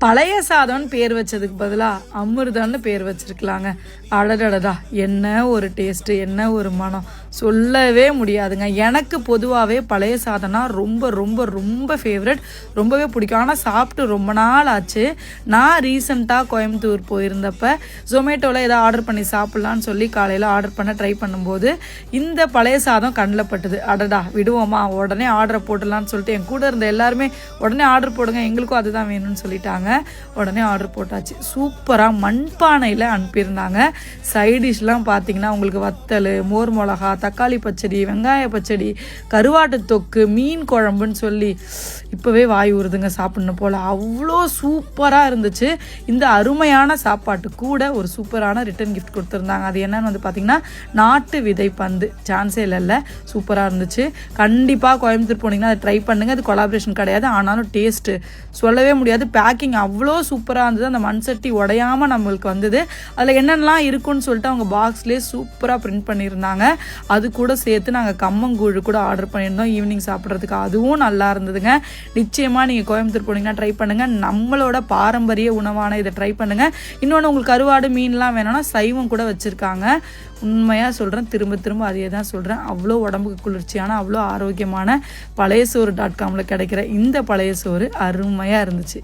பழைய சாதம்னு பேர் வச்சதுக்கு பதிலாக அமிர்தம்னு பேர் வச்சிருக்கலாங்க. அடடடா, என்ன ஒரு டேஸ்ட்டு, என்ன ஒரு மனம், சொல்லவே முடியாதுங்க. எனக்கு பொதுவாகவே பழைய சாதம்னா ரொம்ப ரொம்ப ரொம்ப ஃபேவரட், ரொம்பவே பிடிக்கும். ஆனால் சாப்பிட்டு ரொம்ப நாள் ஆச்சு. நான் ரீசெண்டாக கோயம்புத்தூர் போயிருந்தப்ப ஜொமேட்டோவில் ஏதோ ஆர்டர் பண்ணி சாப்பிட்லான்னு சொல்லி காலையில் ஆர்டர் பண்ண ட்ரை பண்ணும்போது இந்த பழைய சாதம் கண்ணில் பட்டுது. அடடா விடுவோமா, உடனே ஆர்டரை போட்டுடலான்னு சொல்லிட்டு என் கூட இருந்த எல்லாருமே உடனே ஆர்டர் போடுங்க, எங்களுக்கும் அதுதான் வேணும்னு சொல்லிட்டாங்க. உடனே ஆர்டர் போட்டாச்சு. சூப்பராக மண்பானையில் அனுப்பியிருந்தாங்க. சைடிஷ்லாம் பார்த்தீங்கன்னா உங்களுக்கு வத்தல், மோர் மிளகா, தக்காளி பச்சடி, வெங்காய பச்சடி, கருவாட்டு தொக்கு, மீன் குழம்புன்னு சொல்லி இப்போவே வாய் ஊறுதுங்க சாப்பிட்ணும் போல். அவ்வளோ சூப்பராக இருந்துச்சு. இந்த அருமையான சாப்பாட்டு கூட ஒரு சூப்பரான ரிட்டன் கிஃப்ட் கொடுத்துருந்தாங்க. அது என்னன்னு வந்து பார்த்திங்கன்னா நாட்டு விதை பந்து. சான்ஸே இல்லை, சூப்பராக இருந்துச்சு. கண்டிப்பாக கோயம்புத்தூர் போனீங்கன்னா அதை ட்ரை பண்ணுங்கள். அது கொலாபரேஷன் கிடையாது, ஆனாலும் டேஸ்ட்டு சொல்லவே முடியாது. பேக்கிங் அவ்வளோ சூப்பராக இருந்தது. அந்த மண் சட்டி உடையாமல் நம்மளுக்கு வந்தது. அதில் என்னென்னலாம் இருக்குன்னு சொல்லிட்டு அவங்க பாக்ஸ்லேயே சூப்பராக பிரிண்ட் பண்ணியிருந்தாங்க. அது கூட சேர்த்து நாங்கள் கம்மங்கூழ் கூட ஆர்டர் பண்ணியிருந்தோம் ஈவினிங் சாப்பிட்றதுக்கு. அதுவும் நல்லா இருந்ததுங்க. நிச்சயமாக நீங்கள் கோயம்புத்தூர் போனீங்கன்னா ட்ரை பண்ணுங்கள். நம்மளோட பாரம்பரிய உணவான இதை ட்ரை பண்ணுங்கள். இன்னொன்று உங்களுக்கு கருவாடு மீன்லாம் வேணும்னா சைவம் கூட வச்சுருக்காங்க. உண்மையாக சொல்கிறேன், திரும்ப திரும்ப அதையே தான் சொல்கிறேன். அவ்வளோ உடம்புக்கு குளிர்ச்சியான, அவ்வளோ ஆரோக்கியமான பழையசோறு.comல கிடைக்கிற இந்த பழைய சோறு அருமையாக இருந்துச்சு.